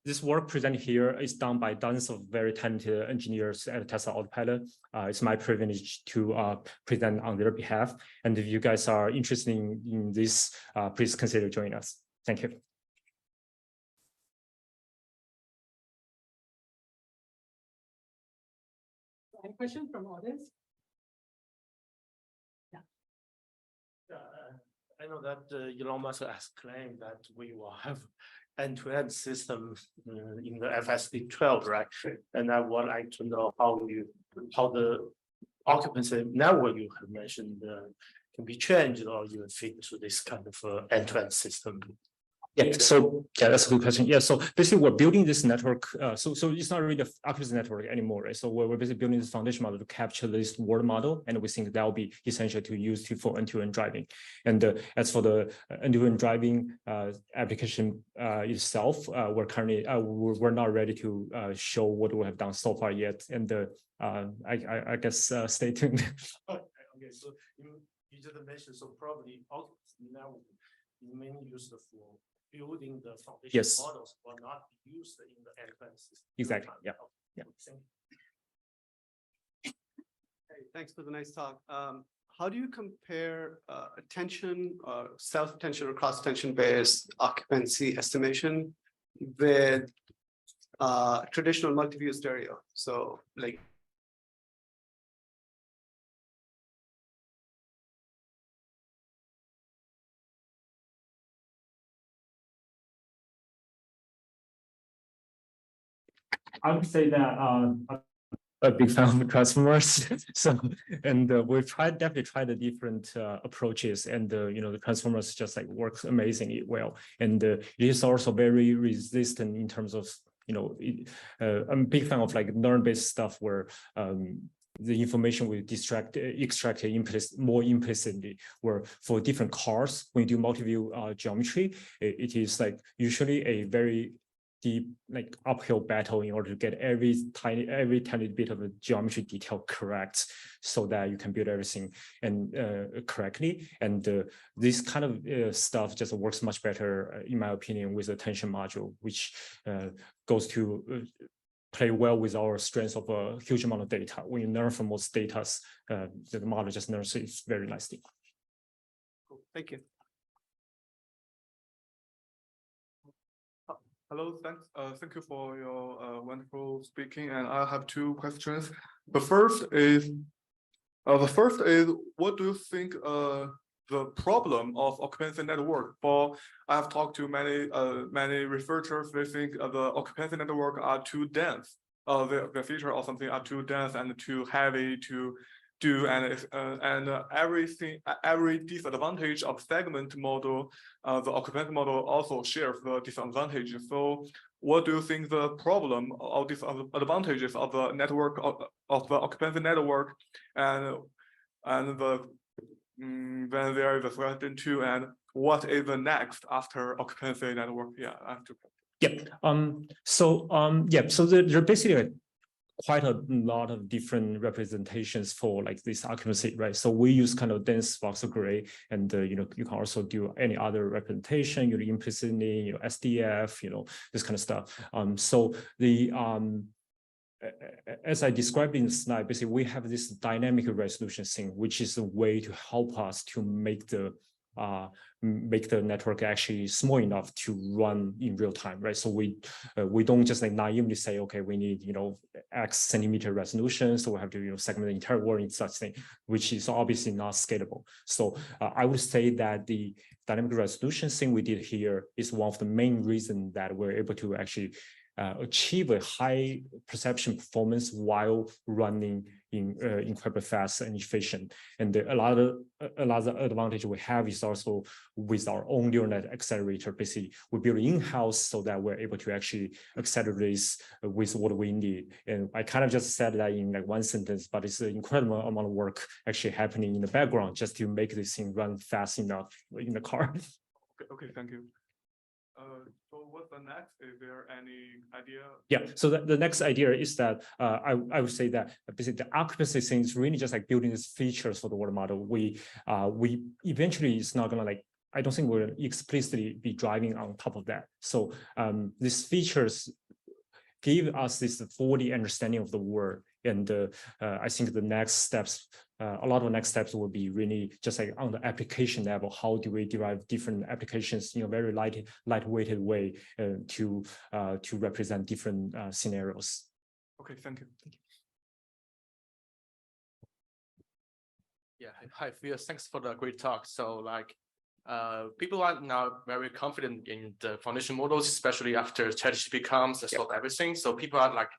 This work presented here is done by dozens of very talented engineers at Tesla Autopilot. It's my privilege to present on their behalf. And if you guys are interested in this, please consider joining us. Thank you. Any questions from audience? Yeah. I know that Elon Musk has claimed that we will have end-to-end system in the FSD 12, right? And I would like to know how the occupancy network you have mentioned can be changed or even fit to this kind of end-to-end system. Yeah, so yeah, that's a good question. Yeah, so basically we're building this network. So it's not really the occupancy network anymore, right? So we're basically building this foundation model to capture this world model, and we think that will be essential to use for end-to-end driving. And as for the end-to-end driving application itself, we're not ready to show what we have done so far yet. And I guess stay tuned. Okay, so you just mentioned, so probably occupancy network is mainly used for building the foundation models, but not used in the end-to-end system. Exactly. Yeah. Yeah. Hey, thanks for the nice talk. How do you compare attention, self-attention or cross-attention based occupancy estimation with traditional multi-view stereo? So like I would say that a big fan of transformers. So, and we've definitely tried the different approaches, and the transformers just like works amazingly well. And it is also very resistant in terms of I'm a big fan of like learn-based stuff where the information will extracted more implicitly, where for different cars, when you do multi-view geometry, it is like usually a very deep like uphill battle in order to get every tiny bit of a geometry detail correct, so that you can build everything and correctly. And this kind of stuff just works much better, in my opinion, with the attention module, which goes to play well with our strengths of a huge amount of data. When you learn from most data, the model just learns it very nicely. Cool. Thank you. Hello, thanks. Thank you for your wonderful speaking. And I have two questions. The first is, what do you think the problem of occupancy network? For I have talked to many researchers. They think the occupancy network are too dense. The feature or something are too dense and too heavy to do, and every disadvantage of segment model, the occupancy model also shares the disadvantage. So what do you think the problem or disadvantages of the network of the occupancy network, and then there is a question too, and what is the next after occupancy network? Yeah, I have to. Yeah. So there are basically quite a lot of different representations for like this occupancy, right? So we use kind of dense voxel gray, and you can also do any other representation, implicitly, SDF, this kind of stuff. So the as I described in the slide, basically we have this dynamic resolution thing, which is a way to help us to make the network actually small enough to run in real time, right? So we don't just like naively say, okay, we need X centimeter resolution, so we have to segment the entire world in such thing, which is obviously not scalable. So I would say that the dynamic resolution thing we did here is one of the main reasons that we're able to actually achieve a high perception performance while running incredibly fast and efficient. And a lot of advantage we have is also with our own neural net accelerator. Basically, we build in-house so that we're able to actually accelerate with what we need. And I kind of just said that in like one sentence, but it's an incredible amount of work actually happening in the background just to make this thing run fast enough in the car. Okay, thank you. So what's the next? Is there any idea? Yeah, so the next idea is that I would say that basically the occupancy thing is really just like building these features for the world model. We eventually it's not gonna like, I don't think we'll explicitly be driving on top of that. So these features give us this 4D understanding of the world. And I think the next steps, a lot of the next steps will be really just like on the application level. How do we derive different applications in a very lightweighted way to represent different scenarios? Okay, thank you. Yeah, hi, Fias. Thanks for the great talk. So like, people are now very confident in the foundation models, especially after ChatGPT comes and solve everything. So people are like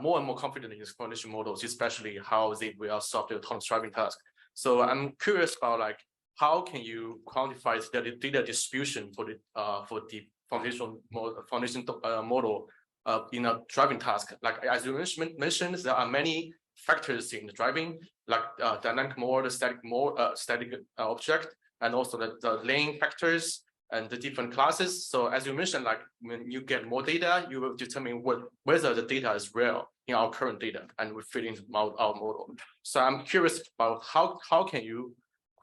more and more confident in these foundation models, especially how they will solve the autonomous driving task. So I'm curious about like, how can you quantify the data distribution for the foundation model in a driving task? Like as you mentioned, there are many factors in the driving, like dynamic mode, static mode, static object, and also the lane factors and the different classes. So as you mentioned, like when you get more data, you will determine whether the data is real in our current data and we fit into our model. So I'm curious about how can you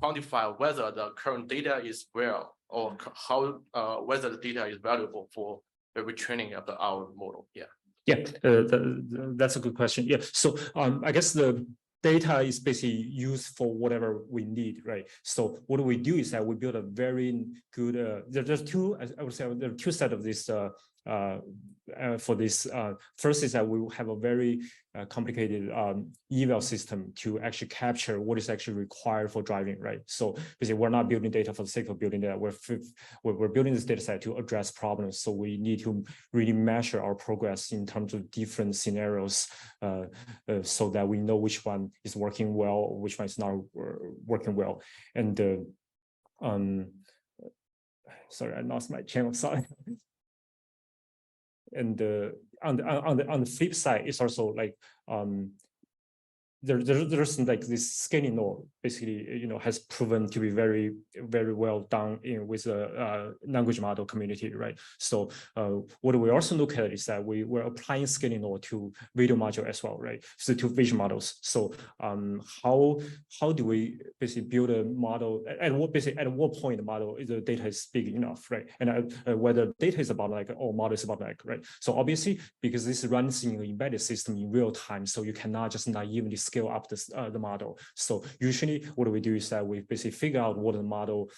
quantify whether the current data is real or how whether the data is valuable for the retraining of our model. Yeah. Yeah, that's a good question. Yeah, so I guess the data is basically used for whatever we need, right? So what we do is that we build a very good, there's two, I would say there are two sets of this for this. First is that we have a very complicated eval system to actually capture what is actually required for driving, right? So basically we're not building data for the sake of building data. We're building this data set to address problems. So we need to really measure our progress in terms of different scenarios so that we know which one is working well, or which one is not working well. And sorry, I lost my chain of thought. And on the flip side, it's also like there's like this scaling law basically, has proven to be very, very well done with the language model community, right? So what we also look at is that we're applying scaling law to video module as well, right? So to vision models. So how do we basically build a model at what point the model the data is big enough, right? And whether data is about like or model is about like, right? So obviously because this runs in an embedded system in real time, so you cannot just naively scale up the model. So usually what we do is that we basically figure out what the model,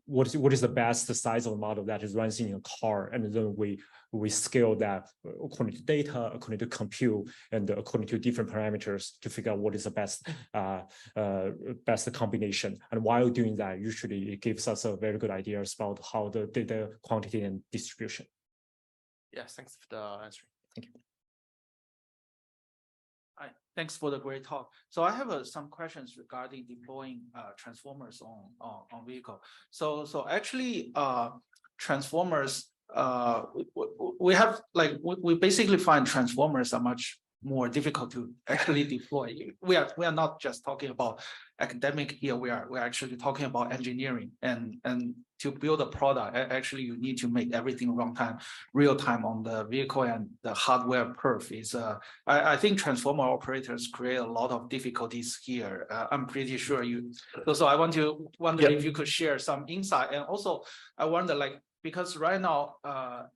what is the best size of the model that is running in a car, and then we scale that according to data, according to compute, and according to different parameters to figure out what is the best combination. And while doing that, usually it gives us a very good ideas about how the data quantity and distribution. Yes, thanks for the answer. Thank you. Hi, thanks for the great talk. So I have some questions regarding deploying transformers on vehicle. So actually transformers, we have like we basically find transformers are much more difficult to actually deploy. We are not just talking about academic here. We're actually talking about engineering, and to build a product, actually you need to make everything real time on the vehicle, and the hardware perf is I think transformer operators create a lot of difficulties here. I'm pretty sure you. So I wonder if you could share some insight, and also I wonder like, because right now,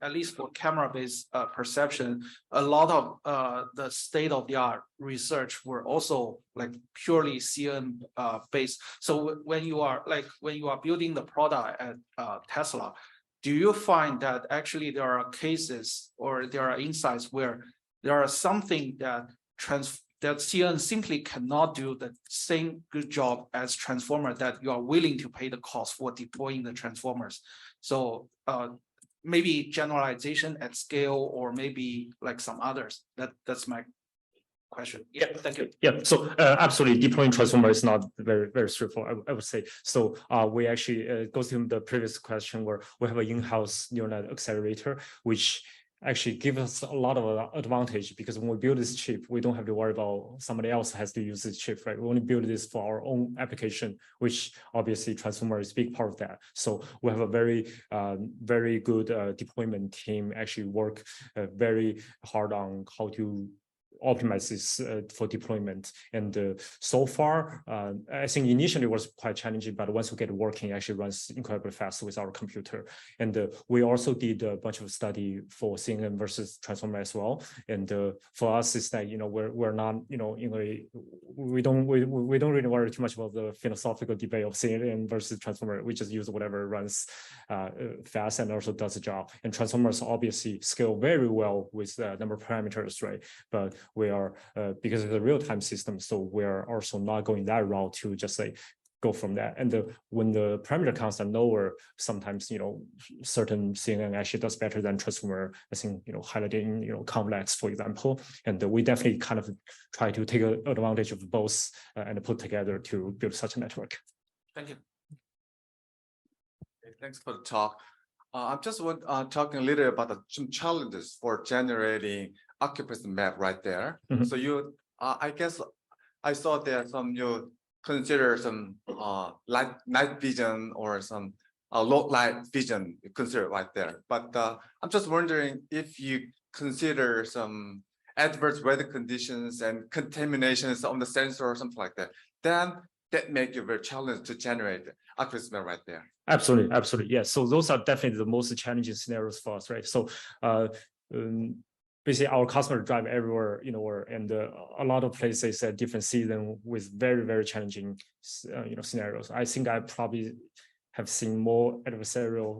at least for camera-based perception, a lot of the state-of-the-art research were also like purely CNN based. So when you are building the product at Tesla, do you find that actually there are cases or there are insights where there are something that CNN simply cannot do the same good job as transformer, that you are willing to pay the cost for deploying the transformers? So maybe generalization at scale, or maybe like some others? That's my question. Yeah, thank you. Yeah, so absolutely, deploying transformer is not very straightforward, I would say. So we actually goes to the previous question where we have an in-house neural net accelerator, which actually gives us a lot of advantage, because when we build this chip, we don't have to worry about somebody else has to use this chip, right? We only build this for our own application, which obviously transformer is a big part of that. So we have a very good deployment team actually work very hard on how to optimize this for deployment. And so far, I think initially it was quite challenging, but once we get working, it actually runs incredibly fast with our computer. And we also did a bunch of study for CNN versus transformer as well. And for us, it's that, we're not, we don't really worry too much about the philosophical debate of CNN versus transformer. We just use whatever runs fast and also does the job. And transformers obviously scale very well with the number of parameters, right? But we are, because it's a real-time system, so we're also not going that route to just say, go from that. And when the parameter counts are lower, sometimes, certain CNN actually does better than transformer, I think, highlighting, complex, for example. And we definitely kind of try to take advantage of both and put together to build such a network. Thank you. Thanks for the talk. I'm just talking a little about some challenges for generating occupancy map right there. Mm-hmm. So you, I guess I saw there some, you consider some night vision or some low light vision considered right there. But I'm just wondering if you consider some adverse weather conditions and contaminations on the sensor or something like that, then that make you very challenging to generate occupancy map right there. Absolutely, yes. So those are definitely the most challenging scenarios for us, right? So basically our customers drive everywhere, and a lot of places at different season with very challenging, scenarios. I think I probably have seen more adversarial